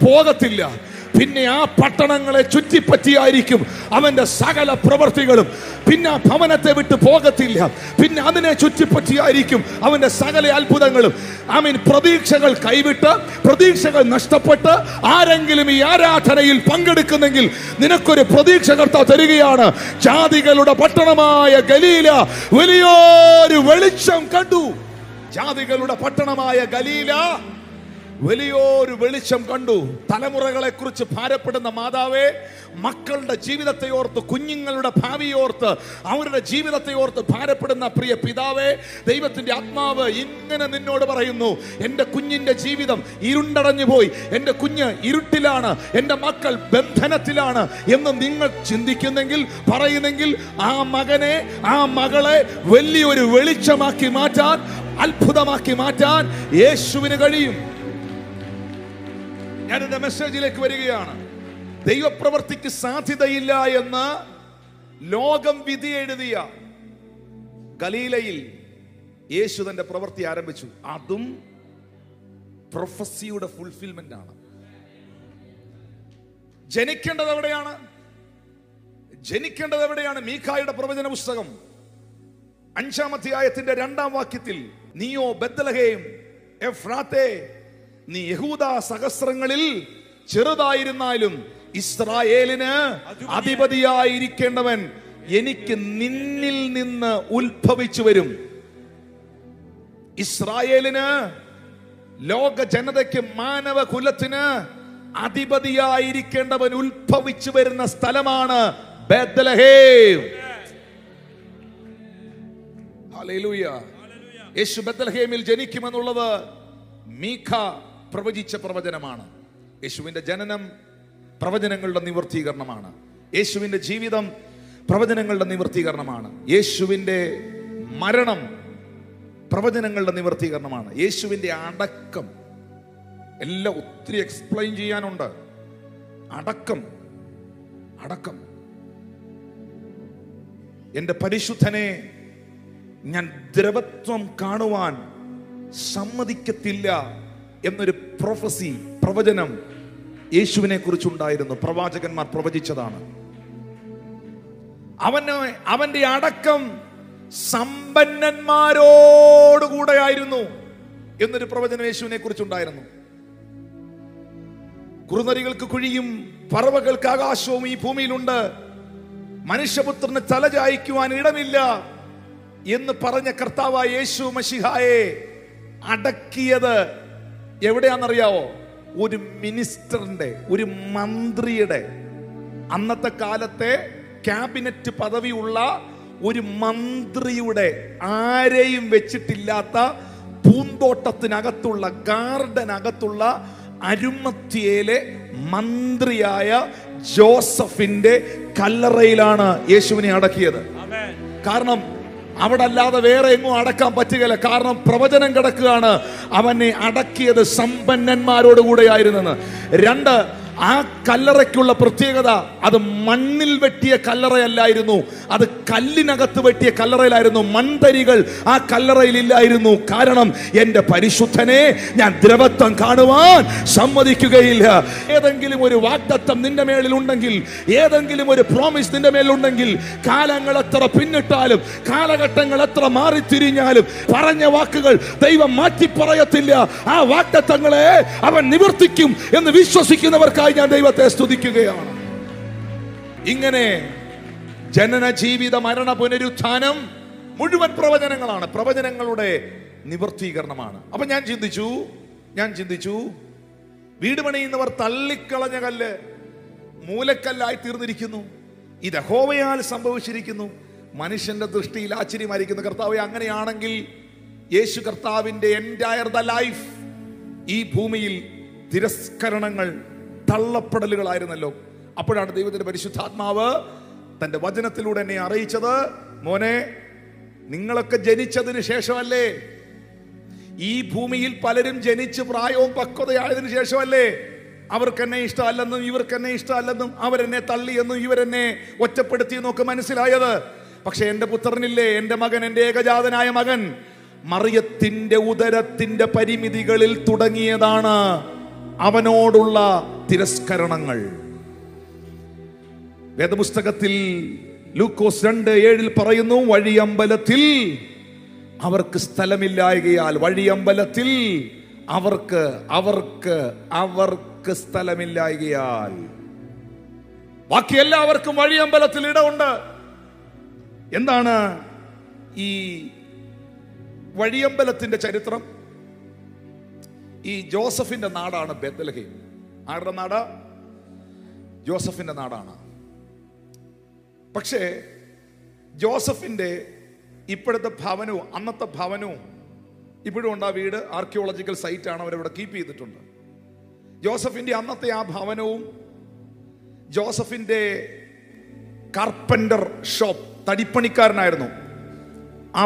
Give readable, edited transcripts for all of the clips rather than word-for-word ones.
പോകത്തില്ല. പിന്നെ ആ പട്ടണങ്ങളെ ചുറ്റിപ്പറ്റിയായിരിക്കും അവന്റെ സകല പ്രവൃത്തികളും. പിന്നെ ആ ഭവനത്തെ വിട്ട് പോകത്തില്ല. പിന്നെ അതിനെ ചുറ്റിപ്പറ്റിയായിരിക്കും അവന്റെ സകല അത്ഭുതങ്ങളും. പ്രതീക്ഷകൾ കൈവിട്ട്, പ്രതീക്ഷകൾ നഷ്ടപ്പെട്ട് ആരെങ്കിലും ഈ ആരാധനയിൽ പങ്കെടുക്കുന്നെങ്കിൽ നിനക്കൊരു പ്രതീക്ഷ കർത്താവ് തരികയാണ്. ജാതികളുടെ പട്ടണമായ ഗലീല വലിയൊരു വെളിച്ചം കണ്ടു. ജാതികളുടെ പട്ടണമായ ഗലീല വലിയൊരു വെളിച്ചം കണ്ടു. തലമുറകളെ കുറിച്ച് ഭാരപ്പെടുന്ന മാതാവേ, മക്കളുടെ ജീവിതത്തെ ഓർത്ത്, കുഞ്ഞുങ്ങളുടെ ഭാവിയോർത്ത്, അവരുടെ ജീവിതത്തെ ഓർത്ത് ഭാരപ്പെടുന്ന പ്രിയ പിതാവേ, ദൈവത്തിന്റെ ആത്മാവ് ഇങ്ങനെ നിന്നോട് പറയുന്നു, എൻ്റെ കുഞ്ഞിന്റെ ജീവിതം ഇരുണ്ടടഞ്ഞു പോയി, എൻ്റെ കുഞ്ഞ് ഇരുട്ടിലാണ്, എൻ്റെ മക്കൾ ബന്ധനത്തിലാണ് എന്ന് നിങ്ങൾ ചിന്തിക്കുന്നെങ്കിൽ, പറയുന്നെങ്കിൽ, ആ മകനെ, ആ മകളെ വലിയൊരു വെളിച്ചമാക്കി മാറ്റാൻ, അത്ഭുതമാക്കി മാറ്റാൻ യേശുവിന് കഴിയും. ഞാൻ എന്റെ മെസ്സേജിലേക്ക് വരികയാണ്. ദൈവപ്രവൃത്തിക്ക് സാധ്യതയില്ല എന്ന് ലോകം വിധി എഴുതിയ ഗലീലയിൽ യേശു തന്റെ പ്രവൃത്തി ആരംഭിച്ചു. അതും പ്രൊഫസിയുടെ ഫുൾഫിൽമെന്റ് ആണ്. ജനിക്കേണ്ടത് എവിടെയാണ്? ജനിക്കേണ്ടത് എവിടെയാണ്? മീഖായുടെ പ്രവചന പുസ്തകം 5-ാം അധ്യായത്തിന്റെ 2-ാം വാക്യത്തിൽ, നീയോ ബെത്ലഹേം എഫ്രാത്തേ, നീ യഹൂദ സഹസ്രങ്ങളിൽ ചെറുതായിരുന്നാലും ഇസ്രായേലിന് അധിപതിയായിരിക്കേണ്ടവൻ എനിക്ക് നിന്നിൽ നിന്ന് ഉത്ഭവിച്ചു വരും. ഇസ്രായേലിന്, ലോക ജനതയ്ക്ക്, മാനവ കുലത്തിന് അധിപതിയായിരിക്കേണ്ടവൻ ഉത്ഭവിച്ചു വരുന്ന സ്ഥലമാണ് ബെത്ലഹേം. ഹല്ലേലൂയ. യേശു ബെത്ലഹേമിൽ ജനിക്കുമെന്നുള്ളത് മീഖ പ്രവചിച്ച പ്രവചനമാണ്. യേശുവിന്റെ ജനനം പ്രവചനങ്ങളുടെ നിവർത്തീകരണമാണ്. യേശുവിന്റെ ജീവിതം പ്രവചനങ്ങളുടെ നിവർത്തീകരണമാണ്. യേശുവിന്റെ മരണം പ്രവചനങ്ങളുടെ നിവർത്തീകരണമാണ്. യേശുവിന്റെ അടക്കം എല്ലാം ഒത്തിരി എക്സ്പ്ലെയിൻ ചെയ്യാനുണ്ട്. അടക്കം എന്റെ പരിശുദ്ധനെ ഞാൻ ദ്രവത്വം കാണുവാൻ സമ്മതിക്കത്തില്ല എന്നൊരു പ്രൊഫസി, പ്രവചനം യേശുവിനെ കുറിച്ചുണ്ടായിരുന്നു. പ്രവാചകന്മാർ പ്രവചിച്ചതാണ്. അവന്റെ അടക്കം സമ്പന്നന്മാരോടുകൂടെയായിരുന്നു എന്നൊരു പ്രവചനം യേശുവിനെ കുറിച്ചുണ്ടായിരുന്നു. കുറുനരികൾക്ക് കുഴിയും പറവകൾക്ക് ആകാശവും ഈ ഭൂമിയിലുണ്ട്, മനുഷ്യപുത്രന് തലചായ്ക്കുവാൻ ഇടമില്ല എന്ന് പറഞ്ഞ കർത്താവായ യേശു മശിഹായെ അടക്കിയത് എവിടെയാണെന്നറിയാവോ? ഒരു മിനിസ്റ്ററിന്റെ, ഒരു മന്ത്രിയുടെ, അന്നത്തെ കാലത്തെ ക്യാബിനറ്റ് പദവിയുള്ള ഒരു മന്ത്രിയുടെ, ആരെയും വെച്ചിട്ടില്ലാത്ത പൂന്തോട്ടത്തിനകത്തുള്ള, ഗാർഡനകത്തുള്ള അരുമത്യയിലെ മന്ത്രിയായ ജോസഫിന്റെ കല്ലറയിലാണ് യേശുവിനെ അടക്കിയത്. കാരണം അവിടെ അല്ലാതെ വേറെ എങ്ങും അടക്കാൻ പറ്റുകയില്ല. കാരണം പ്രവചനം കിടക്കുകയാണ്, അവനെ അടക്കിയത് സമ്പന്നന്മാരോടുകൂടെയായിരുന്നെന്ന്. 2, ആ കല്ലറയ്ക്കുള്ള പ്രത്യേകത, അത് മണ്ണിൽ വെട്ടിയ കല്ലറയല്ലായിരുന്നു, അത് കല്ലിനകത്ത് വെട്ടിയ കല്ലറയിലായിരുന്നു. മൺതരികൾ ആ കല്ലറയിൽ ഇല്ലായിരുന്നു. കാരണം എന്റെ പരിശുദ്ധനെ ഞാൻ ദ്രവത്വം കാണുവാൻ സമ്മതിക്കുകയില്ല. ഏതെങ്കിലും ഒരു വാഗ്ദത്തം നിന്റെ മേളിൽ ഉണ്ടെങ്കിൽ, ഏതെങ്കിലും ഒരു പ്രോമിസ് നിന്റെ മേലുണ്ടെങ്കിൽ, കാലങ്ങൾ എത്ര പിന്നിട്ടാലും, കാലഘട്ടങ്ങൾ എത്ര മാറിത്തിരിഞ്ഞാലും, പറഞ്ഞ വാക്കുകൾ ദൈവം മാറ്റി പറയത്തില്ല. ആ വാഗ്ദത്തങ്ങളെ അവൻ നിവർത്തിക്കും എന്ന് വിശ്വസിക്കുന്നവർക്ക് ഞാൻ ദൈവത്തെ സ്തുതിക്കുകയാണ്. ഇങ്ങനെ ജനന, ജീവിത, മരണ, പുനരുത്ഥാനം മുഴുവൻ പ്രവചനങ്ങളാണ്, പ്രവചനങ്ങളുടെ നിവർത്തീകരണമാണ്. അപ്പൊ ഞാൻ ചിന്തിച്ചു വീട് പണിയുന്നവർ തള്ളിക്കളഞ്ഞ കല്ല് മൂലക്കല്ലായി തീർന്നിരിക്കുന്നു. ഇത് യഹോവയാൽ സംഭവിച്ചിരിക്കുന്നു. മനുഷ്യന്റെ ദൃഷ്ടിയിൽ ആശ്ചര്യമായിരിക്കുന്നു. കർത്താവേ, അങ്ങനെയാണെങ്കിൽ യേശു കർത്താവിന്റെ എൻറ്റയർ ദ ലൈഫ് ഈ ഭൂമിയിൽ തിരസ്കരണങ്ങൾ, തള്ളപ്പെടലുകളായിരുന്നല്ലോ. അപ്പോഴാണ് ദൈവത്തിന്റെ പരിശുദ്ധാത്മാവ് തന്റെ വചനത്തിലൂടെ എന്നെ അറിയിച്ചത്, മോനെ, നിങ്ങളൊക്കെ ജനിച്ചതിന് ശേഷമല്ലേ, ഈ ഭൂമിയിൽ പലരും ജനിച്ച് പ്രായവും പക്വതയായതിനു ശേഷമല്ലേ അവർക്ക് എന്നെ ഇഷ്ടമല്ലെന്നും ഇവർക്ക് എന്നെ ഇഷ്ടമല്ലെന്നും അവരെന്നെ തള്ളിയെന്നും ഇവരെന്നെ ഒറ്റപ്പെടുത്തിയെന്നും ഒക്കെ മനസ്സിലായത്. പക്ഷെ എന്റെ പുത്രനില്ലേ, എന്റെ മകൻ, എന്റെ ഏകജാതനായ മകൻ മറിയത്തിന്റെ ഉദരത്തിന്റെ പരിമിതികളിൽ തുടങ്ങിയതാണ് അവനോടുള്ള തിരസ്കരണങ്ങൾ. വേദപുസ്തകത്തിൽ ലൂക്കോസ് 2:7 പറയുന്നു, വഴിയമ്പലത്തിൽ അവർക്ക് സ്ഥലമില്ലായകയാൽ, വഴിയമ്പലത്തിൽ അവർക്ക് സ്ഥലമില്ലായകയാൽ. ബാക്കി എല്ലാവർക്കും വഴിയമ്പലത്തിൽ ഇടമുണ്ട്. എന്താണ് ഈ വഴിയമ്പലത്തിന്റെ ചരിത്രം? ഈ ജോസഫിന്റെ നാടാണ് ബേത്ലഹേം. ആരുടെ നാടാ? ജോസഫിന്റെ നാടാണ്. പക്ഷേ ജോസഫിന്റെ ഇപ്പോഴത്തെ ഭവനവും അന്നത്തെ ഭവനവും ഇപ്പോഴും ഉണ്ട്. ആ വീട് ആർക്കിയോളജിക്കൽ സൈറ്റാണ്, അവരവിടെ കീപ്പ് ചെയ്തിട്ടുണ്ട്. ജോസഫിന്റെ അന്നത്തെ ആ ഭവനവും ജോസഫിന്റെ കാർപ്പന്റർ ഷോപ്പ്, തടിപ്പണിക്കാരനായിരുന്നു. ആ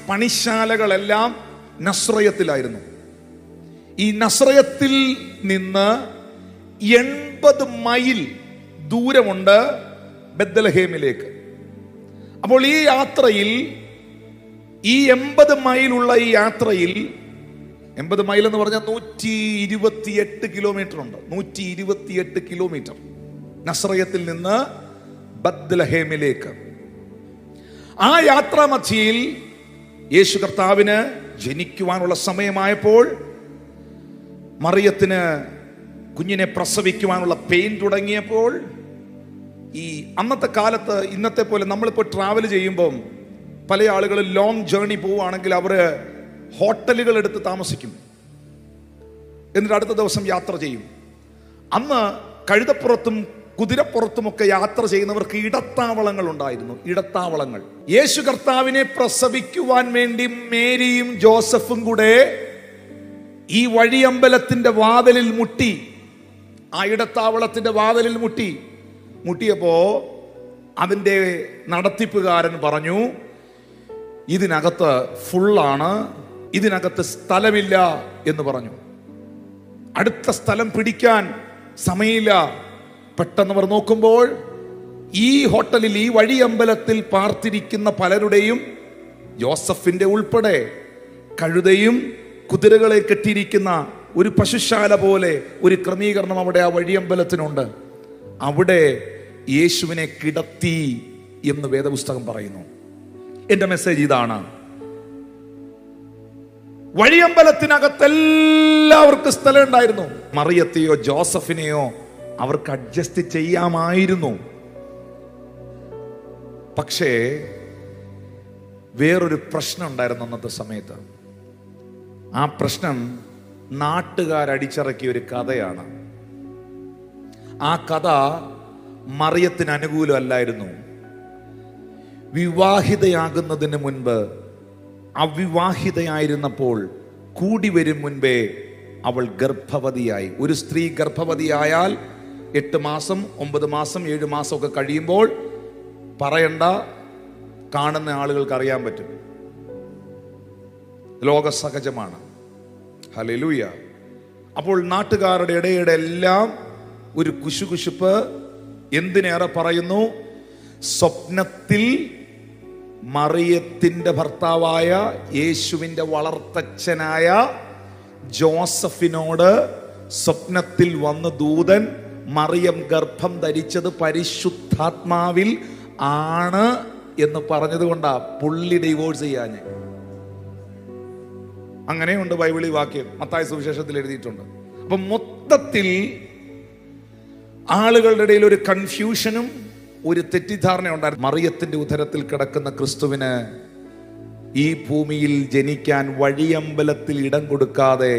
പണിശാലകളെല്ലാം നസ്രയത്തിലായിരുന്നു. ഈ നസ്രയത്തിൽ നിന്ന് 80 മൈൽ ദൂരമുണ്ട് ബെത്ലഹേമിലേക്ക്. അപ്പോൾ ഈ യാത്രയിൽ, ഈ 80 മൈലുള്ള ഈ യാത്രയിൽ, 80 മൈൽ എന്ന് പറഞ്ഞാൽ 128 കിലോമീറ്റർ ഉണ്ട്. 128 കിലോമീറ്റർ നസ്രയത്തിൽ നിന്ന് ബെത്ലഹേമിലേക്ക്. ആ യാത്രാമധ്യയിൽ യേശു കർത്താവിന് ജനിക്കുവാനുള്ള സമയമായപ്പോൾ മറിയത്തിന് കുഞ്ഞിനെ പ്രസവിക്കുവാനുള്ള പെയിൻ തുടങ്ങിയപ്പോൾ, ഈ അന്നത്തെ കാലത്ത് ഇന്നത്തെ പോലെ നമ്മളിപ്പോൾ ട്രാവൽ ചെയ്യുമ്പം പല ആളുകളും ലോങ് ജേർണി പോവുകയാണെങ്കിൽ അവർ ഹോട്ടലുകൾ എടുത്ത് താമസിക്കും, എന്നിട്ട് അടുത്ത ദിവസം യാത്ര ചെയ്യും. അന്ന് കഴുതപ്പുറത്തും കുതിരപ്പുറത്തുമൊക്കെ യാത്ര ചെയ്യുന്നവർക്ക് ഇടത്താവളങ്ങൾ ഉണ്ടായിരുന്നു. ഇടത്താവളങ്ങൾ. യേശു കർത്താവിനെ പ്രസവിക്കുവാൻ വേണ്ടി മേരിയും ജോസഫും കൂടെ ഈ വഴിയമ്പലത്തിന്റെ വാതിലിൽ മുട്ടി. ആ ഇടത്താവളത്തിന്റെ വാതിലിൽ മുട്ടിയപ്പോ അതിന്റെ നടത്തിപ്പുകാരൻ പറഞ്ഞു, ഇതിനകത്ത് ഫുള്ളാണ്, ഇതിനകത്ത് സ്ഥലമില്ല എന്ന് പറഞ്ഞു. അടുത്ത സ്ഥലം പിടിക്കാൻ സമയമില്ല. പെട്ടെന്ന് അവർ നോക്കുമ്പോൾ ഈ ഹോട്ടലിൽ, ഈ വഴിയമ്പലത്തിൽ പാർത്തിരിക്കുന്ന പലരുടെയും, ജോസഫിന്റെ ഉൾപ്പെടെ, കഴുതയും കുതിരകളെ കെട്ടിയിരിക്കുന്ന ഒരു പശുശാല പോലെ ഒരു ക്രമീകരണം അവിടെ ആ വഴിയമ്പലത്തിനുണ്ട്. അവിടെ യേശുവിനെ കിടത്തി എന്ന് വേദപുസ്തകം പറയുന്നു. എന്റെ മെസ്സേജ് ഇതാണ്: വഴിയമ്പലത്തിനകത്ത് എല്ലാവർക്കും സ്ഥലം ഉണ്ടായിരുന്നു. മറിയത്തെയോ ജോസഫിനെയോ അവർക്ക് അഡ്ജസ്റ്റ് ചെയ്യാമായിരുന്നു. പക്ഷേ വേറൊരു പ്രശ്നം ഉണ്ടായിരുന്നു അന്നത്തെ സമയത്ത്. ആ പ്രശ്നം നാട്ടുകാരടിച്ചിറക്കിയ ഒരു കഥയാണ്. ആ കഥ മറിയത്തിന് അനുകൂലമല്ലായിരുന്നു. വിവാഹിതയാകുന്നതിന് മുൻപ്, അവിവാഹിതയായിരുന്നപ്പോൾ, കൂടി വരും മുൻപേ അവൾ ഗർഭവതിയായി. ഒരു സ്ത്രീ ഗർഭവതിയായാൽ 8 മാസം 9 മാസം 7 മാസം ഒക്കെ കഴിയുമ്പോൾ പറയണ്ട, കാണുന്ന ആളുകൾക്ക് അറിയാൻ പറ്റും. ലോക സഹജമാണ്. ഹല്ലേലൂയ. അപ്പോൾ നാട്ടുകാരുടെ ഇടയുടെ എല്ലാം ഒരു കുശുകുശുപ്പ്. എന്തിനേറെ പറയുന്നു, സ്വപ്നത്തിൽ മറിയത്തിന്റെ ഭർത്താവായ യേശുവിന്റെ വളർത്തച്ഛനായ ജോസഫിനോട് സ്വപ്നത്തിൽ വന്ന് ദൂതൻ, മറിയം ഗർഭം ധരിച്ചത് പരിശുദ്ധാത്മാവിൽ ആണ് എന്ന് പറഞ്ഞത് കൊണ്ടാ പുള്ളി ഡിവോഴ്സ് ചെയ്യാഞ്ഞ്. അങ്ങനെയുണ്ട് ബൈബിളിൽ വാക്യം, മത്തായി സുവിശേഷത്തിൽ എഴുതിയിട്ടുണ്ട്. അപ്പൊ മൊത്തത്തിൽ ആളുകളുടെ ഇടയിൽ ഒരു കൺഫ്യൂഷനും ഒരു തെറ്റിദ്ധാരണ ഉണ്ടായിരുന്നു. മറിയത്തിന്റെ ഉദരത്തിൽ കിടക്കുന്ന ക്രിസ്തുവിന് ഈ ഭൂമിയിൽ ജനിക്കാൻ വഴിയമ്പലത്തിൽ ഇടം കൊടുക്കാതെ,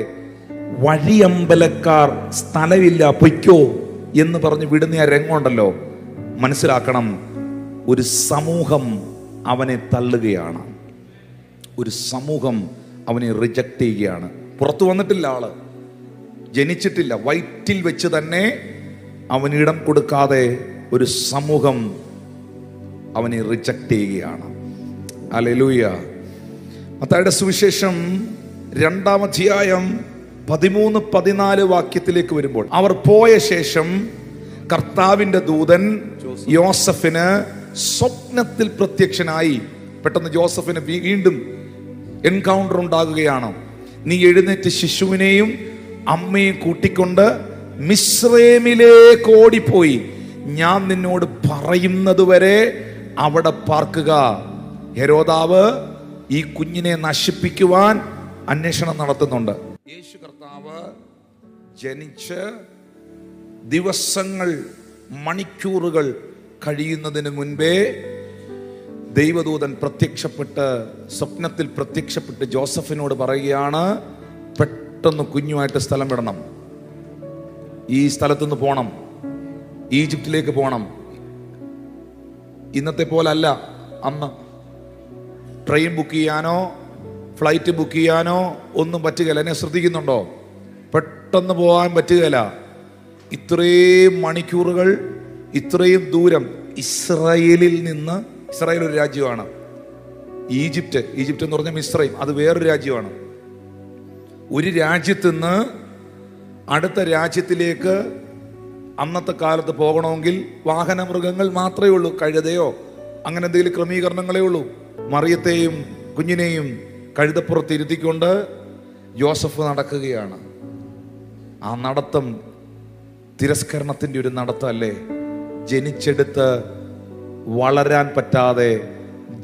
വഴിയമ്പലക്കാർ സ്ഥലമില്ല പൊയ്ക്കോ എന്ന് പറഞ്ഞ് വിടുന്ന ആ രംഗമുണ്ടല്ലോ, മനസ്സിലാക്കണം, ഒരു സമൂഹം അവനെ തള്ളുകയാണ്. ഒരു സമൂഹം അവനെ റിജക്റ്റ് ചെയ്യുകയാണ്. പുറത്തു വന്നിട്ടില്ല, ആള് ജനിച്ചിട്ടില്ല, വയറ്റിൽ വെച്ച് തന്നെ അവനിടം കൊടുക്കാതെ ഒരു സമൂഹം അവനെ റിജക്റ്റ് ചെയ്യുകയാണ്. ഹല്ലേലൂയ. മത്തായിയുടെ സുവിശേഷം 2-ാം അധ്യായം 13-14 വാക്യത്തിലേക്ക് വരുമ്പോൾ, അവർ പോയ ശേഷം കർത്താവിന്റെ ദൂതൻ യോസഫിന് സ്വപ്നത്തിൽ പ്രത്യക്ഷനായി. പെട്ടെന്ന് ജോസഫിന് വീണ്ടും എൻകൗണ്ടർ ഉണ്ടാകുകയാണ്. നീ എഴുന്നേറ്റ് ശിശുവിനെയും അമ്മയും കൂട്ടിക്കൊണ്ട് മിസ്രൈമിലേക്ക് ഓടിപ്പോയി. ഞാൻ നിന്നോട് പറയുന്നത് വരെ അവിടെ പാർക്കുക. ഹെരോദാവ് ഈ കുഞ്ഞിനെ നശിപ്പിക്കുവാൻ അന്വേഷണം നടത്തുന്നുണ്ട്. യേശു കർത്താവ് ജനിച്ച് ദിവസങ്ങൾ, മണിക്കൂറുകൾ കഴിയുന്നതിന് മുൻപേ ദൈവദൂതൻ സ്വപ്നത്തിൽ പ്രത്യക്ഷപ്പെട്ട് ജോസഫിനോട് പറയുകയാണ്, പെട്ടെന്ന് കുഞ്ഞുമായിട്ട് സ്ഥലം വിടണം, ഈ സ്ഥലത്തുനിന്ന് പോണം, ഈജിപ്തിലേക്ക് പോണം. ഇന്നത്തെ പോലല്ല, അന്ന് ട്രെയിൻ ബുക്ക് ചെയ്യാനോ ഫ്ലൈറ്റ് ബുക്ക് ചെയ്യാനോ ഒന്നും പറ്റുകയില്ല. എന്നെ ശ്രദ്ധിക്കുന്നുണ്ടോ? പെട്ടെന്ന് പോകാൻ പറ്റുകയില്ല. ഇത്രയും മണിക്കൂറുകൾ, ഇത്രയും ദൂരം. ഇസ്രായേലിൽ നിന്ന്, ഇസ്രായേൽ ഒരു രാജ്യമാണ്, ഈജിപ്റ്റ് എന്ന് പറഞ്ഞാൽ മിസ്രൈം, അത് വേറൊരു രാജ്യമാണ്. ഒരു രാജ്യത്ത് നിന്ന് അടുത്ത രാജ്യത്തിലേക്ക് അന്നത്തെ കാലത്ത് പോകണമെങ്കിൽ വാഹന മൃഗങ്ങൾ മാത്രമേ ഉള്ളൂ, കഴുതയോ അങ്ങനെ എന്തെങ്കിലും ക്രമീകരണങ്ങളേ ഉള്ളൂ. മറിയത്തെയും കുഞ്ഞിനെയും കഴുതപ്പുറത്ത് ഇരുത്തിക്കൊണ്ട് യോസഫ് നടക്കുകയാണ്. ആ നടത്തം തിരസ്കരണത്തിൻ്റെ ഒരു നടത്തമല്ലേ? ജനിച്ചെടുത്ത് വളരാൻ പറ്റാതെ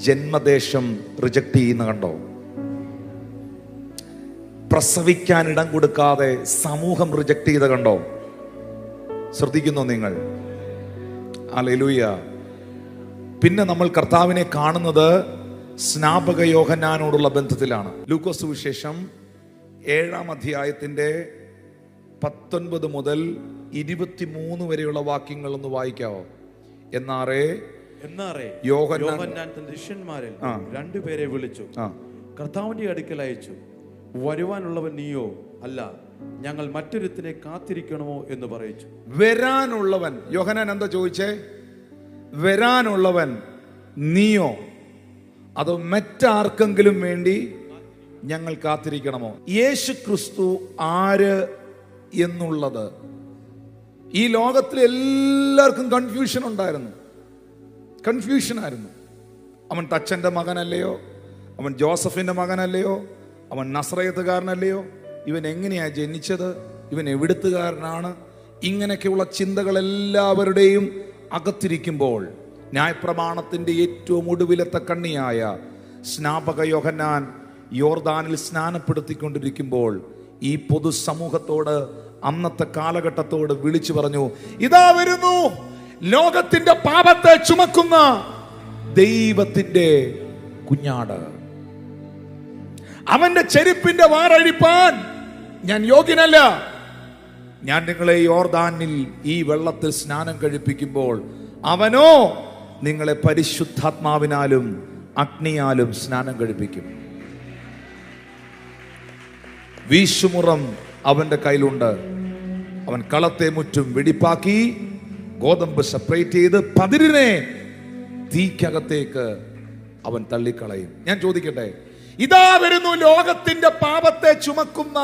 ജന്മദേശം റിജക്ട് ചെയ്യുന്ന കണ്ടോ? പ്രസവിക്കാൻ ഇടം കൊടുക്കാതെ സമൂഹം റിജക്ട് ചെയ്ത കണ്ടോ? ശ്രദ്ധിക്കുന്നോ നിങ്ങൾ? ഹല്ലേലൂയ. പിന്നെ നമ്മൾ കർത്താവിനെ കാണുന്നത് സ്നാപക യോഹന്നാനോടുള്ള ബന്ധത്തിലാണ്. ലൂക്കോസ് സുവിശേഷം 7-ാം അധ്യായത്തിന്റെ 19 മുതൽ 23 വരെയുള്ള വാക്യങ്ങൾ ഒന്ന് വായിക്കാവോ? എന്നാറേ യോഹന്നാൻ തന്റെ ശിഷ്യന്മാരിൽ 2 പേരെ വിളിച്ചു, കർത്താവിന്റെ അടുക്കൽ അയച്ചു. വരുവാനുള്ളവൻ നീയോ അല്ല, ഞങ്ങൾ മറ്റൊരുത്തിനെ കാത്തിരിക്കണമോ എന്ന് പറയിച്ചു. വരാനുള്ളവൻ, യോഹന്നാൻ എന്താ ചോദിച്ചേ? വരാനുള്ളവൻ നീയോ അതോ മറ്റാർക്കെങ്കിലും വേണ്ടി ഞങ്ങൾ കാത്തിരിക്കണമോ? യേശു ക്രിസ്തു ആര് എന്നുള്ളത് ഈ ലോകത്തിലെ എല്ലാവർക്കും കൺഫ്യൂഷനായിരുന്നു. അവൻ തച്ചന്റെ മകനല്ലയോ? അവൻ ജോസഫിന്റെ മകനല്ലയോ? അവൻ നസ്രയത്തുകാരനല്ലയോ? ഇവൻ എങ്ങനെയാ ജനിച്ചത്? ഇവൻ എവിടുത്തുകാരനാണ്? ഇങ്ങനെയൊക്കെയുള്ള ചിന്തകൾ എല്ലാവരുടെയും അകത്തിരിക്കുമ്പോൾ ന്യായപ്രമാണത്തിന്റെ ഏറ്റവും ഒടുവിലത്തെ കണ്ണിയായ സ്നാപക യോഹന്നാൻ യോർദാനിൽ സ്നാനപ്പെടുത്തിക്കൊണ്ടിരിക്കുമ്പോൾ ഈ പൊതുസമൂഹത്തോട്, അന്നത്തെ കാലഘട്ടത്തോട് വിളിച്ചു പറഞ്ഞു, ഇതാ വരുന്നു ലോകത്തിന്റെ പാപത്തെ ചുമക്കുന്ന ദൈവത്തിന്റെ കുഞ്ഞാട്. അവന്റെ ചെരുപ്പിന്റെ വാറഴിപ്പാൻ ഞാൻ യോഗ്യനല്ല. ഞാൻ നിങ്ങളെ യോർദാനിൽ ഈ വെള്ളത്തിൽ സ്നാനം കഴിപ്പിക്കുമ്പോൾ അവനോ നിങ്ങളെ പരിശുദ്ധാത്മാവിനാലും അഗ്നിയാലും സ്നാനം കഴിപ്പിക്കും. വീശുമുറം അവന്റെ കയ്യിലുണ്ട്. അവൻ കളത്തെ മുറ്റും വെടിപ്പാക്കി ഗോതമ്പ് സെപ്പറേറ്റ് ചെയ്ത് പതിരിനെ തീക്കകത്തേക്ക് അവൻ തള്ളിക്കളയും. ഞാൻ ചോദിക്കട്ടെ, ഇതാ വരുന്നു ലോകത്തിന്റെ പാപത്തെ ചുമക്കുന്ന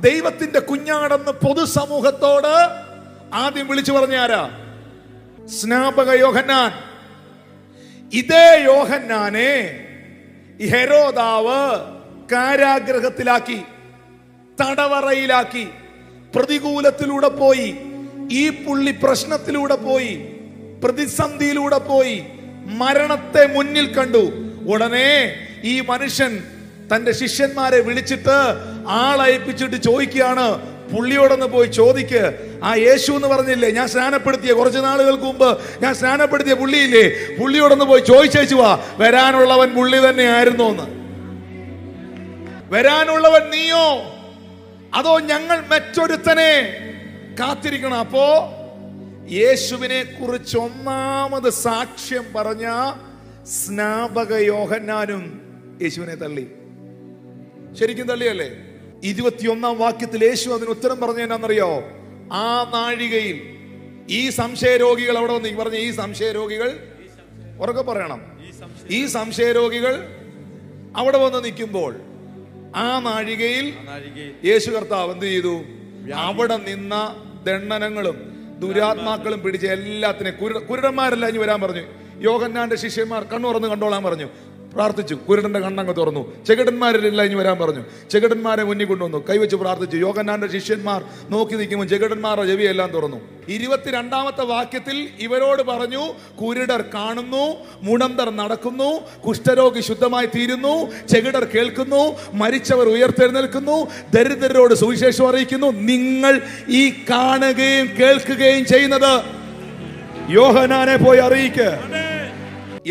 ദൈവത്തിന്റെ കുഞ്ഞാടെന്ന് പൊതുസമൂഹത്തോട് ആദ്യം വിളിച്ചു പറഞ്ഞ ആരാ? സ്നാപക യോഹന്നാൻ. ഇതേ യോഹന്നാനെ ഹെരോദാവ് കാരാഗ്രഹത്തിലാക്കി, തടവറയിലാക്കി, പ്രതികൂലത്തിലൂടെ പോയി, ഈ പുള്ളി പ്രശ്നത്തിലൂടെ പോയി, പ്രതിസന്ധിയിലൂടെ പോയി, മരണത്തെ മുന്നിൽ കണ്ടു. ഉടനെ ഈ മനുഷ്യൻ തന്റെ ശിഷ്യന്മാരെ വിളിച്ചിട്ട് ആളയപ്പിച്ചിട്ട് ചോദിക്കുകയാണ്, പുള്ളിയോടൊന്ന് പോയി ചോദിക്ക്, ആ യേശു എന്ന് പറഞ്ഞില്ലേ, ഞാൻ സ്നാനപ്പെടുത്തിയ കുറച്ച് നാളുകൾക്ക് മുമ്പ് ഞാൻ സ്നാനപ്പെടുത്തിയ പുള്ളിയില്ലേ, പുള്ളിയോടൊന്ന് പോയി ചോദിച്ചേച്ചു വാ, വരാനുള്ളവൻ പുള്ളി തന്നെയായിരുന്നു എന്ന്. വരാനുള്ളവൻ നീയോ അതോ ഞങ്ങൾ മറ്റൊരുത്തനെ കാത്തിരിക്കണം? അപ്പോ യേശുവിനെ കുറിച്ച് ഒന്നാമത് സാക്ഷ്യം പറഞ്ഞ സ്നാപക യോഹന്നാനും യേശുവിനെ തള്ളി. ശരിക്കും തള്ളിയല്ലേ? 21-ാം വാക്യത്തിൽ യേശു അതിന് ഉത്തരം പറഞ്ഞെന്നറിയോ? ആ നാഴികയിൽ ഈ സംശയരോഗികൾ അവിടെ വന്ന് പറഞ്ഞ, ഈ സംശയരോഗികൾ ഉറക്കെ പറയണം, ഈ സംശയരോഗികൾ അവിടെ വന്ന് നിൽക്കുമ്പോൾ ആ നാഴികയിൽ യേശു കർത്താവ് എന്ത് ചെയ്തു? അവിടെ നിന്ന ദണ്ഡനങ്ങളും ദുരാത്മാക്കളും പിടിച്ച എല്ലാത്തിനെ, കുരുടന്മാരെല്ലാം ഇനി വരാൻ പറഞ്ഞു. യോഹന്നാന്റെ ശിഷ്യന്മാർ കണ്ണുറന്ന് കണ്ടോളാൻ പറഞ്ഞു. പ്രാർത്ഥിച്ചു. കുരുടന്റെ കണ്ണങ്ങ് തുറന്നു. ചെകിടന്മാരെല്ലാം ഇനി വരാൻ പറഞ്ഞു. ചെകിടന്മാരെ മുന്നിൽ കൊണ്ടുവന്നു. കൈവച്ച് പ്രാർത്ഥിച്ചു. യോഹന്നാന്റെ ശിഷ്യന്മാർ നോക്കി നിൽക്കുമ്പോൾ ചെകിടന്മാരുടെ ചെവിയെല്ലാം തുറന്നു. 22-ാമത്തെ വാക്യത്തിൽ ഇവരോട് പറഞ്ഞു, കുരുടർ കാണുന്നു, മുടന്തർ നടക്കുന്നു, കുഷ്ഠരോഗി ശുദ്ധമായി തീരുന്നു, ചെകിടർ കേൾക്കുന്നു, മരിച്ചവർ ഉയർത്തെഴുന്നേൽക്കുന്നു, ദരിദ്രരോട് സുവിശേഷം അറിയിക്കുന്നു. നിങ്ങൾ ഈ കാണുകയും കേൾക്കുകയും ചെയ്യുന്നത് യോഹന്നാനെ പോയി അറിയിക്കുക.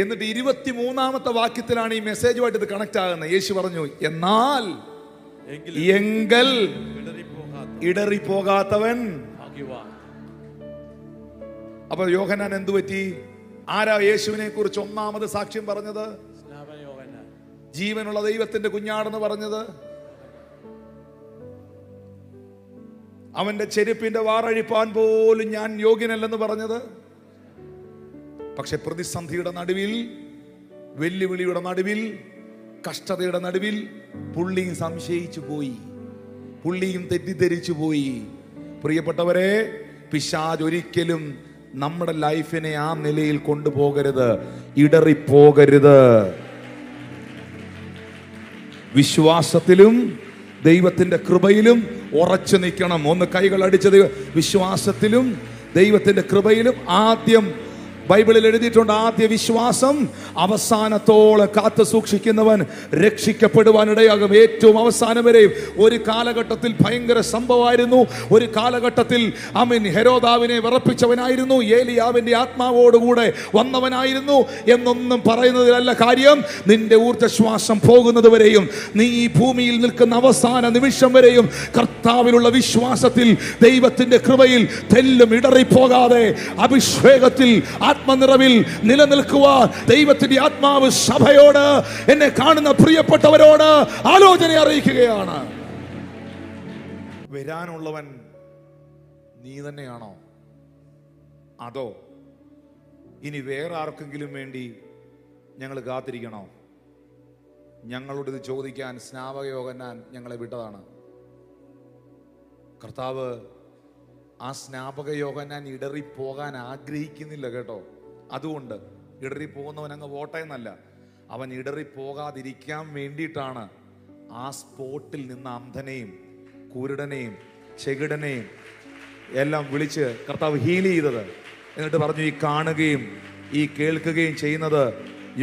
എന്നിട്ട് 23-ാമത്തെ വാക്യത്തിലാണ് ഈ മെസ്സേജുമായിട്ട് ഇത് കണക്ട് ആകുന്നത്. യേശു പറഞ്ഞു, എന്നാൽ എങ്കിൽ ഇടറിപ്പോകാത്തവൻ. അപ്പൊ യോഹന്നാൻ എന്തു പറ്റി? ആരാ യേശുവിനെ കുറിച്ച് ഒന്നാമത് സാക്ഷ്യം പറഞ്ഞത്? ജീവനുള്ള ദൈവത്തിന്റെ കുഞ്ഞാടെന്ന് പറഞ്ഞത്. അവന്റെ ചെരുപ്പിന്റെ വാറഴിപ്പാൻ പോലും ഞാൻ യോഗ്യനല്ലെന്ന് പറഞ്ഞത്. പക്ഷെ പ്രതിസന്ധിയുടെ നടുവിൽ, വെല്ലുവിളിയുടെ നടുവിൽ, കഷ്ടതയുടെ നടുവിൽ പുള്ളിയും സംശയിച്ചു പോയി, പുള്ളിയും തെറ്റിദ്ധരിച്ചു പോയി. പ്രിയപ്പെട്ടവരെ, പിശാച് ഒരിക്കലും നമ്മുടെ ലൈഫിനെ ആ നിലയിൽ കൊണ്ടുപോകരുത്, ഇടറിപ്പോകരുത്. വിശ്വാസത്തിലും ദൈവത്തിന്റെ കൃപയിലും ഉറച്ചു നിൽക്കണം. ഒന്ന് കൈകൾ അടിച്ചത്. വിശ്വാസത്തിലും ദൈവത്തിന്റെ കൃപയിലും. ആദ്യം ബൈബിളിൽ എഴുതിയിട്ടുണ്ട്, ആദ്യ വിശ്വാസം അവസാനത്തോളം കാത്തു സൂക്ഷിക്കുന്നവൻ രക്ഷിക്കപ്പെടുവാനിടയാകും. ഏറ്റവും അവസാനം വരെയും. ഒരു കാലഘട്ടത്തിൽ ഭയങ്കര സംഭവമായിരുന്നു. ഒരു കാലഘട്ടത്തിൽ ഹെരോദാവിനെ വിറപ്പിച്ചവനായിരുന്നു, ഏലിയാവിന്റെ ആത്മാവോടുകൂടെ വന്നവനായിരുന്നു എന്നൊന്നും പറയുന്നതിലല്ല കാര്യം. നിന്റെ ഊർജ്ജശ്വാസം പോകുന്നത് വരെയും, നീ ഈ ഭൂമിയിൽ നിൽക്കുന്ന അവസാന നിമിഷം വരെയും കർത്താവിലുള്ള വിശ്വാസത്തിൽ, ദൈവത്തിന്റെ കൃപയിൽ തെല്ലും ഇടറിപ്പോകാതെ അഭിഷേകത്തിൽ, ആത്മനിറവിൽ നിലനിൽക്കുവാൻ ദൈവത്തിന്റെ ആത്മാവ് സഭയോട്, എന്നെ കാണുന്ന പ്രിയപ്പെട്ടവരോട് ആലോചന അറിയിക്കുകയാണ്. വരാനുള്ളവൻ നീ തന്നെയാണോ? അതോ ഇനി വേറെ ആർക്കെങ്കിലും വേണ്ടി ഞങ്ങൾ കാത്തിരിക്കണോ? ഞങ്ങളോട് ഇത് ചോദിക്കാൻ സ്നാപക യോഹന്നാൻ ഞങ്ങളെ വിട്ടതാണ്. കർത്താവ് ആ സ്നാപക യോഹന്നാൻ ഇടറിപ്പോകാൻ ആഗ്രഹിക്കുന്നില്ല കേട്ടോ. അതുകൊണ്ട് ഇടറിപ്പോകുന്നവൻ അങ്ങ് വോട്ടെന്നല്ല, അവൻ ഇടറിപ്പോകാതിരിക്കാൻ വേണ്ടിയിട്ടാണ് ആ സ്പോട്ടിൽ നിന്ന് അന്ധനെയും കുരുടനെയും ചെകിടനെയും എല്ലാം വിളിച്ച് കർത്താവ് ഹീൽ ചെയ്തത്. എന്നിട്ട് പറഞ്ഞു, ഈ കാണുകയും ഈ കേൾക്കുകയും ചെയ്യുന്നത്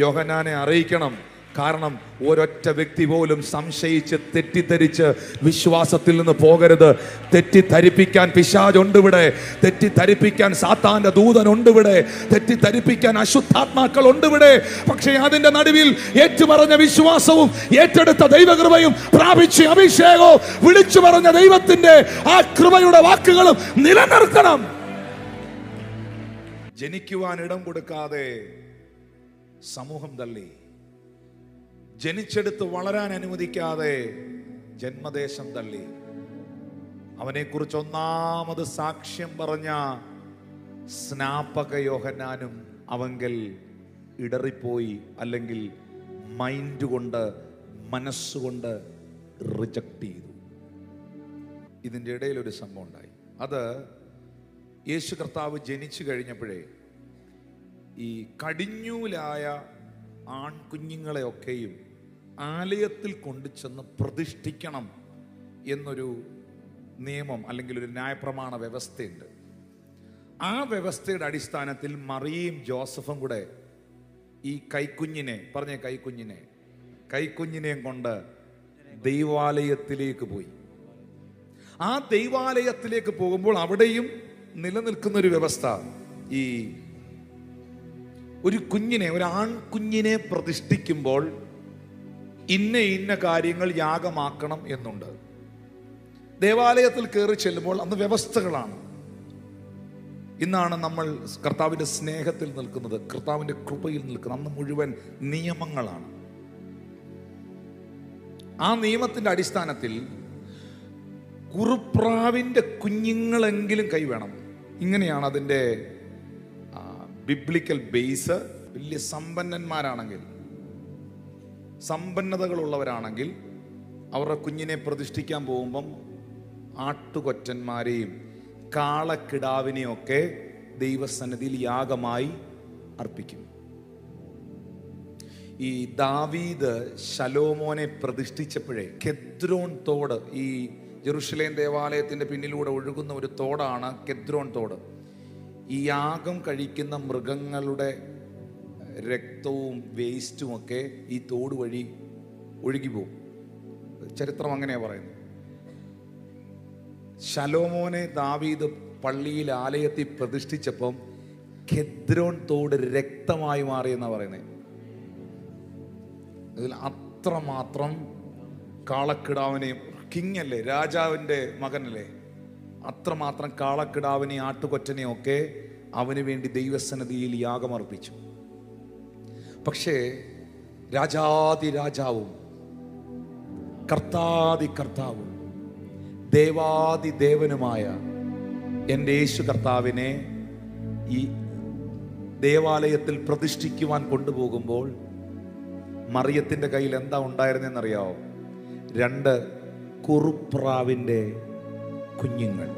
യോഹന്നാനെ അറിയിക്കണം. കാരണം ഒരൊറ്റ വ്യക്തി പോലും സംശയിച്ച് തെറ്റിദ്ധരിച്ച് വിശ്വാസത്തിൽ നിന്ന് പോകരുത്. തെറ്റിദ്ധരിപ്പിക്കാൻ പിശാചുണ്ട് ഇവിടെ, തെറ്റിദ്ധരിപ്പിക്കാൻ സാത്താന്റെ ദൂതനുണ്ട് ഇവിടെ, തെറ്റിദ്ധരിപ്പിക്കാൻ അശുദ്ധാത്മാക്കൾ ഉണ്ട് ഇവിടെ. പക്ഷേ അതിന്റെ നടുവിൽ ഏറ്റുപറഞ്ഞ വിശ്വാസവും ഏറ്റെടുത്ത ദൈവകൃപയും പ്രാപിച്ച അഭിഷേകവും വിളിച്ചു പറഞ്ഞ ദൈവത്തിന്റെ ആ കൃപയുടെ വാക്കുകളും നിലനിർത്തണം. ജനിക്കുവാൻ ഇടം കൊടുക്കാതെ സമൂഹം തള്ളി, ജനിച്ചെടുത്ത് വളരാൻ അനുവദിക്കാതെ ജന്മദേശം തള്ളി. അവനെക്കുറിച്ച് ഒന്നാമത് സാക്ഷ്യം പറഞ്ഞ സ്നാപക യോഹന്നാനും അവങ്കൽ ഇടറിപ്പോയി, അല്ലെങ്കിൽ മൈൻഡ് കൊണ്ട്, മനസ്സുകൊണ്ട് റിജക്ട് ചെയ്തു. ഇതിൻ്റെ ഇടയിൽ ഒരു സംഭവം ഉണ്ടായി. അത് യേശു കർത്താവ് ജനിച്ചു കഴിഞ്ഞപ്പോഴേ ഈ കടിഞ്ഞൂലായ ആൺകുഞ്ഞുങ്ങളെയൊക്കെയും ആലയത്തിൽ കൊണ്ടുചെന്ന് പ്രതിഷ്ഠിക്കണം എന്നൊരു നിയമം അല്ലെങ്കിൽ ഒരു ന്യായപ്രമാണ വ്യവസ്ഥയുണ്ട്. ആ വ്യവസ്ഥയുടെ അടിസ്ഥാനത്തിൽ മറിയയും ജോസഫും കൂടെ ഈ കൈക്കുഞ്ഞിനെയും കൊണ്ട് ദൈവാലയത്തിലേക്ക് പോയി. ആ ദൈവാലയത്തിലേക്ക് പോകുമ്പോൾ അവിടെയും നിലനിൽക്കുന്ന ഒരു വ്യവസ്ഥ, ഈ ഒരു ആൺകുഞ്ഞിനെ പ്രതിഷ്ഠിക്കുമ്പോൾ ഇന്ന കാര്യങ്ങൾ യാഗമാക്കണം എന്നുണ്ട്. ദേവാലയത്തിൽ കയറി ചെല്ലുമ്പോൾ അന്ന് വ്യവസ്ഥകളാണ്. ഇന്നാണ് നമ്മൾ കർത്താവിന്റെ സ്നേഹത്തിൽ നിൽക്കുന്നത്, കർത്താവിന്റെ കൃപയിൽ നിൽക്കുന്നത്. അന്ന് മുഴുവൻ നിയമങ്ങളാണ്. ആ നിയമത്തിന്റെ അടിസ്ഥാനത്തിൽ കുറുപ്രാവിന്റെ കുഞ്ഞുങ്ങളെങ്കിലും കൈ വേണം. ഇങ്ങനെയാണ് അതിൻ്റെ ബിബ്ലിക്കൽ ബേസ്. വലിയ സമ്പന്നതകളുള്ളവരാണെങ്കിൽ അവരുടെ കുഞ്ഞിനെ പ്രതിഷ്ഠിക്കാൻ പോകുമ്പം ആട്ടുകൊറ്റന്മാരെയും കാളക്കിടാവിനെയും ഒക്കെ ദൈവസന്നിധിയിൽ യാഗമായി അർപ്പിക്കും. ഈ ദാവീദ് ശലോമോനെ പ്രതിഷ്ഠിച്ചപ്പോഴേ കെദ്രോൺ തോട്, ഈ ജെറുസലേം ദേവാലയത്തിൻ്റെ പിന്നിലൂടെ ഒഴുകുന്ന ഒരു തോടാണ് കെദ്രോൺ തോട്. ഈ യാഗം കഴിക്കുന്ന മൃഗങ്ങളുടെ രക്തവും വേസ്റ്റുമൊക്കെ ഈ തോട് വഴി ഒഴുകിപ്പോവും. ചരിത്രം അങ്ങനെയാണ് പറയുന്നത്. ശലോമോനെ ദാവീദ് പള്ളിയിൽ ആലയത്തിൽ പ്രതിഷ്ഠിച്ചപ്പം കെദ്രോൺ തോട് രക്തമായി മാറിയെന്നാണ് പറയുന്നത്. അതിൽ അത്രമാത്രം കാളക്കിടാവിനെയും, കിങ് അല്ലേ, രാജാവിൻ്റെ മകനല്ലേ, അത്രമാത്രം കാളക്കിടാവിനെയും ആട്ടുകൊറ്റനെയും ഒക്കെ അവന് വേണ്ടി ദൈവസന്നിധിയിൽ യാഗമർപ്പിച്ചു. പക്ഷേ രാജാതി രാജാവും കർത്താതി കർത്താവും ദേവാതി ദേവനുമായ എൻ്റെ യേശു കർത്താവിനെ ഈ ദേവാലയത്തിൽ പ്രതിഷ്ഠിക്കുവാൻ കൊണ്ടുപോകുമ്പോൾ മറിയത്തിൻ്റെ കയ്യിൽ എന്താ ഉണ്ടായിരുന്നെന്നറിയാവോ? 2 കുറുപ്രാവിൻ്റെ കുഞ്ഞുങ്ങൾ.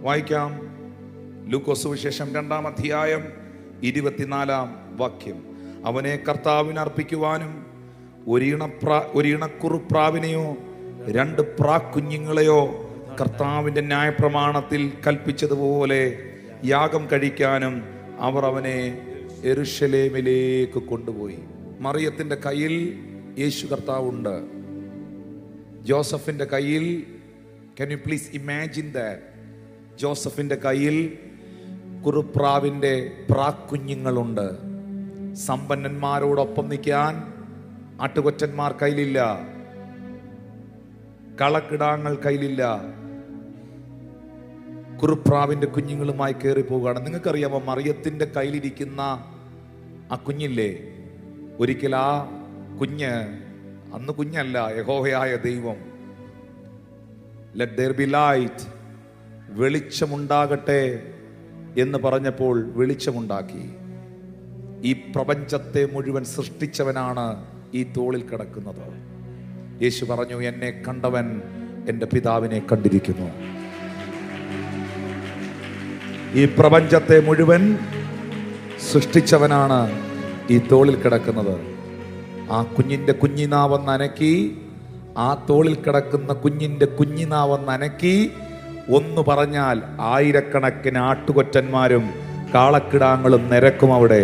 വായിക്കാം. ലൂക്കോസ് സുവിശേഷം 2-ാം അധ്യായം 24-ാം വാക്യം. അവനെ കർത്താവിന് അർപ്പിക്കുവാനും ഒരു ഇണക്കുറുപ്രാവിനെയോ 2 പ്രാക്കുഞ്ഞുങ്ങളെയോ കർത്താവിൻ്റെ ന്യായപ്രമാണത്തിൽ കൽപ്പിച്ചതുപോലെ യാഗം കഴിക്കാനും അവർ അവനെ യെരൂശലേമിലേക്ക് കൊണ്ടുപോയി. മറിയത്തിൻ്റെ കയ്യിൽ യേശു കർത്താവുണ്ട്. ജോസഫിൻ്റെ കയ്യിൽ, can you please imagine that? ജോസഫിൻ്റെ കയ്യിൽ കുറുപ്രാവിൻ്റെ പ്രാക്കുഞ്ഞുങ്ങളുണ്ട്. സമ്പന്നന്മാരോടൊപ്പം നിൽക്കാൻ ആട്ടുകൊറ്റന്മാർ കയ്യിലില്ല, കളക്കിടാങ്ങൾ കയ്യിലില്ല. കുറുപ്രാവിൻ്റെ കുഞ്ഞുങ്ങളുമായി കയറി പോവുകയാണ്. നിങ്ങൾക്കറിയാമോ മറിയത്തിൻ്റെ കയ്യിലിരിക്കുന്ന ആ കുഞ്ഞില്ലേ, ഒരിക്കൽ ആ കുഞ്ഞ്, അന്ന് കുഞ്ഞല്ല, യഹോവയായ ദൈവം let there be light, വെളിച്ചമുണ്ടാകട്ടെ എന്ന് പറഞ്ഞപ്പോൾ വെളിച്ചമുണ്ടാക്കി. ഈ പ്രപഞ്ചത്തെ മുഴുവൻ സൃഷ്ടിച്ചവനാണ് ഈ തോളിൽ കിടക്കുന്നത്. യേശു പറഞ്ഞു, എന്നെ കണ്ടവൻ എൻ്റെ പിതാവിനെ കണ്ടിരിക്കുന്നു. ഈ പ്രപഞ്ചത്തെ മുഴുവൻ സൃഷ്ടിച്ചവനാണ് ഈ തോളിൽ കിടക്കുന്നത്. ആ കുഞ്ഞിൻ്റെ കുഞ്ഞിനാവെന്ന് അനക്കി, ആ തോളിൽ കിടക്കുന്ന കുഞ്ഞിൻ്റെ കുഞ്ഞിനാവെന്ന് അനക്കി, ഒന്ന് പറഞ്ഞാൽ 1000കണക്കിന് ആട്ടുകൊറ്റന്മാരും കാളക്കിടാങ്ങളും നിരക്കും അവിടെ.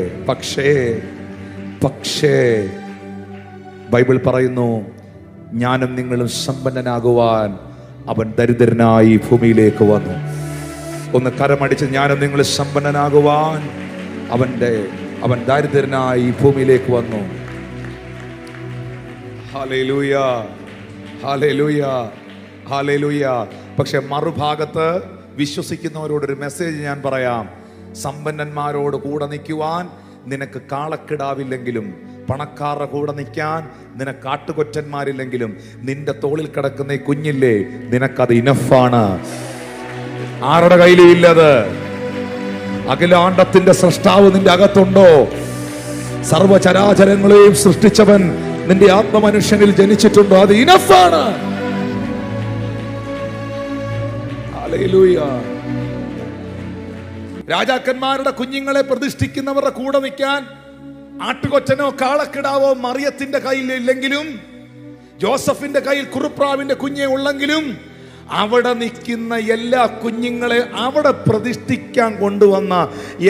പക്ഷേ ബൈബിൾ പറയുന്നു, ഞാനും നിങ്ങളും സമ്പന്നനാകുവാൻ അവൻ ദരിദ്രനായി ഭൂമിയിലേക്ക് വന്നു. ഒന്ന് കരമടിച്ച്, ഞാനും നിങ്ങൾ സമ്പന്നനാകുവാൻ അവൻ ദരിദ്രനായി ഭൂമിയിലേക്ക് വന്നു. Hallelujah, hallelujah, hallelujah. പക്ഷെ മറുഭാഗത്ത് വിശ്വസിക്കുന്നവരോടൊരു മെസ്സേജ് ഞാൻ പറയാം. സമ്പന്നന്മാരോട് കൂടെ നിൽക്കുവാൻ നിനക്ക് കാളക്കിടാവില്ലെങ്കിലും, പണക്കാരുടെ കൂടെ നിൽക്കാൻ നിനക്ക് ആട്ടുകൊറ്റന്മാരില്ലെങ്കിലും, നിന്റെ തോളിൽ കിടക്കുന്ന ഈ കുഞ്ഞില്ലേ, നിനക്കത് ഇനഫാണ്. ആരുടെ കയ്യിലും ഇല്ലത്. അഖിലാണ്ടത്തിന്റെ സൃഷ്ടാവ് നിന്റെ അകത്തുണ്ടോ? സർവചരാചരങ്ങളെയും സൃഷ്ടിച്ചവൻ നിന്റെ ആത്മമനുഷ്യനിൽ ജനിച്ചിട്ടുണ്ടോ? അത് ഇനഫാണ്. ഹല്ലേലൂയ. രാജാക്കന്മാരുടെ കുഞ്ഞുങ്ങളെ പ്രതിഷ്ഠിക്കുന്നവരുടെ കൂടെ നിൽക്കാൻ ആട്ടുകൊറ്റനോ കാളക്കിടാവോ മറിയത്തിന്റെ കയ്യിൽ ഇല്ലെങ്കിലും, ജോസഫിന്റെ കയ്യിൽ കുറുപ്രാവിന്റെ കുഞ്ഞെ ഉള്ളെങ്കിലും, അവിടെ നിൽക്കുന്ന എല്ലാ കുഞ്ഞുങ്ങളെ അവിടെ പ്രതിഷ്ഠിക്കാൻ കൊണ്ടുവന്ന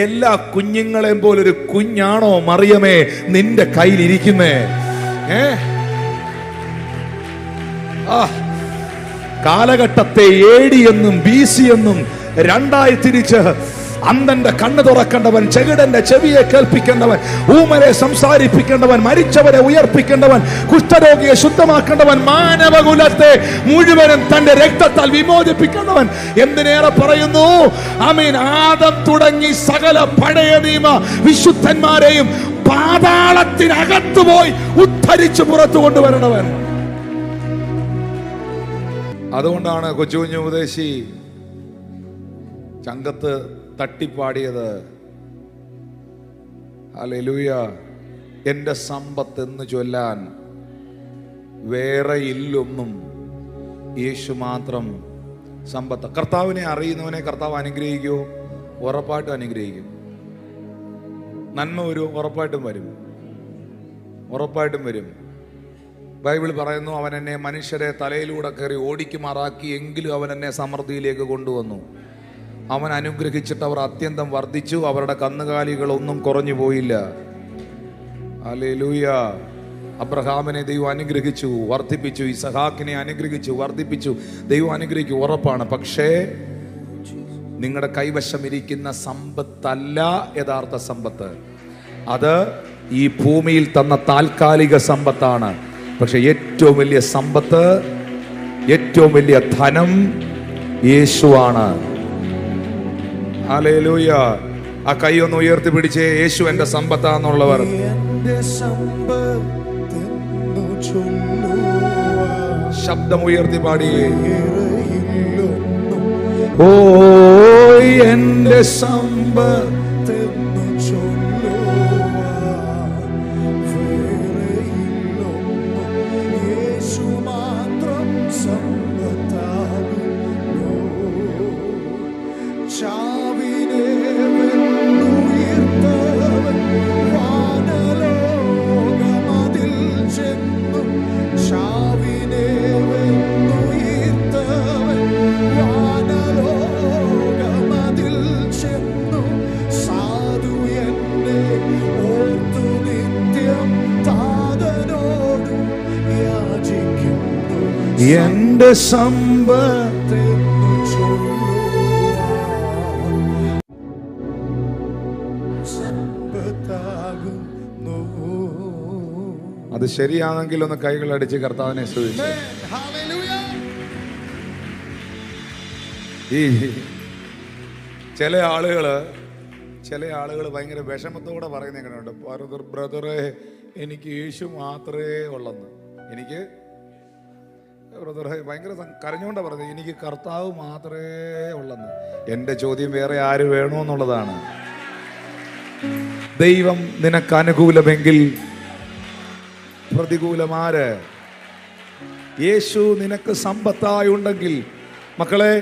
എല്ലാ കുഞ്ഞുങ്ങളെയും പോലൊരു കുഞ്ഞാണോ മറിയമേ നിന്റെ കയ്യിലിരിക്കുന്നേ? കാലഘട്ടത്തെ AD എന്നും BC എന്നും 2ആയി തിരിച്ച് അന്ധന്റെ കണ്ണ് തുറക്കേണ്ടവൻ, ചെകിടന്റെ ചെവിയെ കേൾപ്പിക്കേണ്ടവൻ, ഊമരെ സംസാരിപ്പിക്കേണ്ടവൻ, മരിച്ചവരെ ഉയർപ്പിക്കേണ്ടവൻ, കുഷ്ഠരോഗിയെ ശുദ്ധമാക്കേണ്ടവൻ, മാനവകുലത്തെ മുഴുവനും തന്റെ രക്തത്താൽ വിമോചിപ്പിക്കേണ്ടവൻ. എന്തിനേറെ പറയുന്നു, ആമീൻ, ആദം തുടങ്ങി സകല പഴയ നിയമ വിശുദ്ധന്മാരെയും പാതാളത്തിനകത്തു പോയി ഉദ്ധരിച്ച് പുറത്തു കൊണ്ടുവരണവൻ. അതുകൊണ്ടാണ് കൊച്ചു കുഞ്ഞു ഉപദേശി ചങ്കത്ത് തട്ടിപ്പാടിയത്. ഹല്ലേലൂയ. എൻ്റെ സമ്പത്ത് എന്ന് ചൊല്ലാൻ വേറെ ഇല്ലൊന്നും, യേശു മാത്രം സമ്പത്ത്. കർത്താവിനെ അറിയുന്നവനെ കർത്താവ് അനുഗ്രഹിക്കുമോ? ഉറപ്പായിട്ടും അനുഗ്രഹിക്കും. നന്മ വരും, ഉറപ്പായിട്ടും വരും. ഉറപ്പായിട്ടും വരും. ബൈബിൾ പറയുന്നു, അവൻ എന്നെ മനുഷ്യരെ തലയിലൂടെ കയറി ഓടിക്കുമാറാക്കി, എങ്കിലും അവൻ എന്നെ സമൃദ്ധിയിലേക്ക് കൊണ്ടുവന്നു. അവൻ അനുഗ്രഹിച്ചിട്ട് അവർ അത്യന്തം വർദ്ധിച്ചു, അവരുടെ കന്നുകാലികളൊന്നും കുറഞ്ഞു പോയില്ല. ഹല്ലേലൂയ. അബ്രഹാമിനെ ദൈവം അനുഗ്രഹിച്ചു, വർദ്ധിപ്പിച്ചു. ഇസഹാക്കിനെ അനുഗ്രഹിച്ചു, വർദ്ധിപ്പിച്ചു. ദൈവം അനുഗ്രഹിക്കും, ഉറപ്പാണ്. പക്ഷേ നിങ്ങളുടെ കൈവശം ഇരിക്കുന്ന സമ്പത്തല്ല യഥാർത്ഥ സമ്പത്ത്. അത് ഈ ഭൂമിയിൽ തന്ന താൽക്കാലിക സമ്പത്താണ്. പക്ഷെ ഏറ്റവും വലിയ സമ്പത്ത്, ഏറ്റവും വലിയ ധനം യേശുവാണ്. ഹല്ലേലൂയ. ആ കൈ ഒന്ന് ഉയർത്തി പിടിച്ചേ. യേശു എന്റെ സമ്പത്താന്നുള്ളവർ ശബ്ദം ഉയർത്തി പാടി. ഓ എന്റെ സമ്പത്തെന്നു യേശു മാത്രം സമ്പത്താകുന്നു. ചാവിനെ വെന്നുയർത്തവൻ വാനലോകമതിൽ ചെന്നു. ചാവിനെ വെന്നുയർത്തവൻ വാനലോകമതിൽ ചെന്നു. സാധു എന്നെ ഓർത്തു നിത്യം താതനോട് യാചിക്കുന്നു. എന്റെ സമ്പത്തെന്നു സമ്പത്താകുന്നു. അത് ശരിയാണെങ്കിൽ ഒന്ന് കൈകളടിച്ച് കർത്താവിനെ സ്തുതിച്ചു. ഈ ചില ആളുകൾ ഭയങ്കര വിഷമത്തോടെ പറയുന്ന എങ്ങനെയുണ്ട്, ബ്രദറെ എനിക്ക് യേശു മാത്രമേ ഉള്ളെന്ന്. എനിക്ക് ബ്രദറെ ഭയങ്കര കരഞ്ഞുകൊണ്ടാ പറഞ്ഞത്, എനിക്ക് കർത്താവ് മാത്രമേ ഉള്ളെന്ന്. എൻ്റെ ചോദ്യം വേറെ ആര് വേണമെന്നുള്ളതാണ്. ദൈവം നിനക്ക് അനുകൂലമെങ്കിൽ പ്രതികൂലമാര്? യേശു നിനക്ക് സമ്പത്തായി ഉണ്ടെങ്കിൽ, മക്കളെ,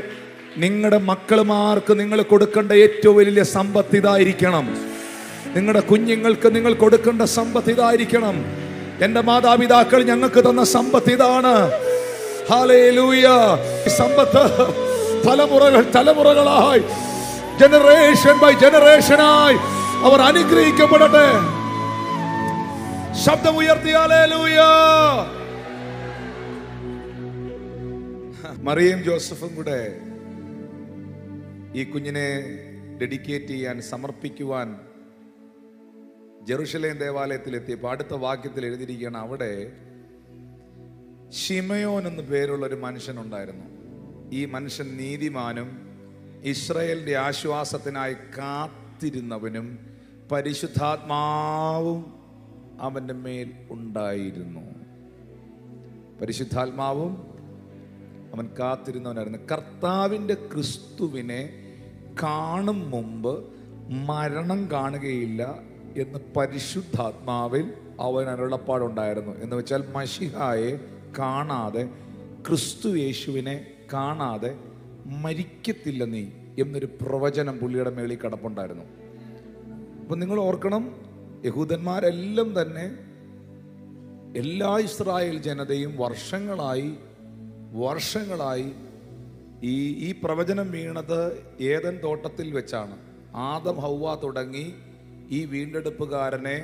നിങ്ങളുടെ മക്കളുമാർക്ക് നിങ്ങൾ കൊടുക്കേണ്ട ഏറ്റവും വലിയ സമ്പത്ത് ഇതായിരിക്കണം. നിങ്ങളുടെ കുഞ്ഞുങ്ങൾക്ക് നിങ്ങൾ കൊടുക്കേണ്ട സമ്പത്ത് ഇതായിരിക്കണം. എൻ്റെ മാതാപിതാക്കൾ ഞങ്ങൾക്ക് തന്ന സമ്പത്ത് ഇതാണ്. ഹല്ലേലൂയ. സമ്പത്ത് തലമുറകളായി, ജനറേഷൻ ബൈ ജനറേഷനായി അവർ അനുഗ്രഹിക്കപ്പെടട്ടെ. ശബ്ദം ഉയർത്തി ഹല്ലേലൂയ. മറിയയും ജോസഫും കൂടെ ഈ കുഞ്ഞിനെ ഡെഡിക്കേറ്റ് ചെയ്യാൻ, സമർപ്പിക്കുവാൻ ജെറുസലേം ദേവാലയത്തിൽ എത്തിയപ്പോൾ അടുത്ത വാക്യത്തിൽ എഴുതിയിരിക്കുകയാണ്, അവിടെ ശിമയോൻ എന്ന് പേരുള്ള ഒരു മനുഷ്യനുണ്ടായിരുന്നു. ഈ മനുഷ്യൻ നീതിമാനും ഇസ്രായേലിന്റെ ആശ്വാസത്തിനായി കാത്തിരുന്നവനും പരിശുദ്ധാത്മാവും അവന്റെ മേൽ ഉണ്ടായിരുന്നു. പരിശുദ്ധാത്മാവും അവൻ കാത്തിരുന്നവനായിരുന്നു. കർത്താവിൻ്റെ ക്രിസ്തുവിനെ കാണും മുമ്പ് മരണം കാണുകയില്ല എന്ന് പരിശുദ്ധാത്മാവിൽ അവൻ അരുളപ്പാടുണ്ടായിരുന്നു. എന്ന് വെച്ചാൽ മശിഹായെ കാണാതെ, ക്രിസ്തു യേശുവിനെ കാണാതെ മരിക്കത്തില്ല നീ എന്നൊരു പ്രവചനം പുള്ളിയുടെ മേളിൽ കിടപ്പുണ്ടായിരുന്നു. അപ്പം നിങ്ങൾ ഓർക്കണം, യഹൂദന്മാരെല്ലാം തന്നെ, എല്ലാ ഇസ്രായേൽ ജനതയും വർഷങ്ങളായി ഈ പ്രവചനം വീണത് ഏദൻ തോട്ടത്തിൽ വെച്ചാണ്. ആദം ഹൗവ തുടങ്ങി ഈ വീണ്ടെടുപ്പുകാരനെ,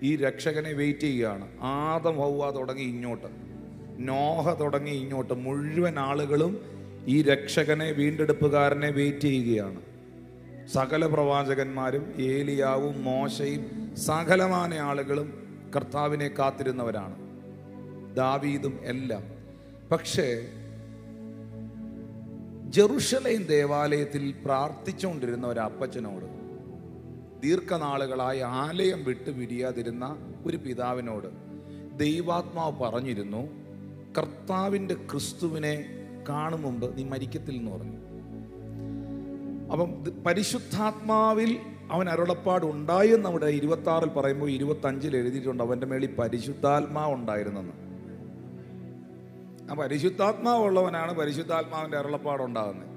ഈ രക്ഷകനെ വെയിറ്റ് ചെയ്യുകയാണ്. ആദം ഹൗവ തുടങ്ങി ഇങ്ങോട്ട്, നോഹ തുടങ്ങി ഇങ്ങോട്ട്, മുഴുവൻ ആളുകളും ഈ രക്ഷകനെ, വീണ്ടെടുപ്പുകാരനെ വെയിറ്റ് ചെയ്യുകയാണ്. സകല പ്രവാചകന്മാരും, ഏലിയാവും മോശയും സകലമായ ആളുകളും കർത്താവിനെ കാത്തിരുന്നവരാണ്, ദാവീദും എല്ലാം. പക്ഷേ ജെറുസലേം ദേവാലയത്തിൽ പ്രാർത്ഥിച്ചുകൊണ്ടിരുന്ന ഒരു അപ്പച്ചനോട്, ദീർഘനാളുകളായി ആലയം വിട്ടു പിരിയാതിരുന്ന ഒരു പിതാവിനോട് ദൈവാത്മാവ് പറഞ്ഞിരുന്നു, കർത്താവിൻ്റെ ക്രിസ്തുവിനെ കാണും മുമ്പ് നീ മരിക്കത്തില്ലെന്ന് പറഞ്ഞു. അപ്പം പരിശുദ്ധാത്മാവിൽ അവൻ അരുളപ്പാട് ഉണ്ടായി എന്ന് അവിടെ 26 പറയുമ്പോൾ 25 എഴുതിയിട്ടുണ്ട്, അവൻ്റെ മേളിൽ പരിശുദ്ധാത്മാവ് ഉണ്ടായിരുന്നെന്ന്. ആ പരിശുദ്ധാത്മാവുള്ളവനാണ് പരിശുദ്ധാത്മാവിൻ്റെ അരുളപ്പാടുണ്ടാകുന്നത്.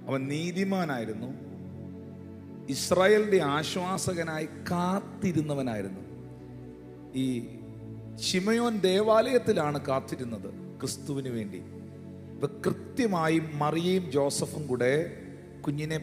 അവൻ നീതിമാനായിരുന്നു, ഇസ്രായേലിൻ്റെ ആശ്വാസകനായി കാത്തിരുന്നവനായിരുന്നു. ഈ ശിമയോൻ ദേവാലയത്തിലാണ് കാത്തിരുന്നത് ക്രിസ്തുവിന് വേണ്ടി. ഇപ്പൊ കൃത്യമായി മറിയയും ജോസഫും കൂടെ കുഞ്ഞിനെ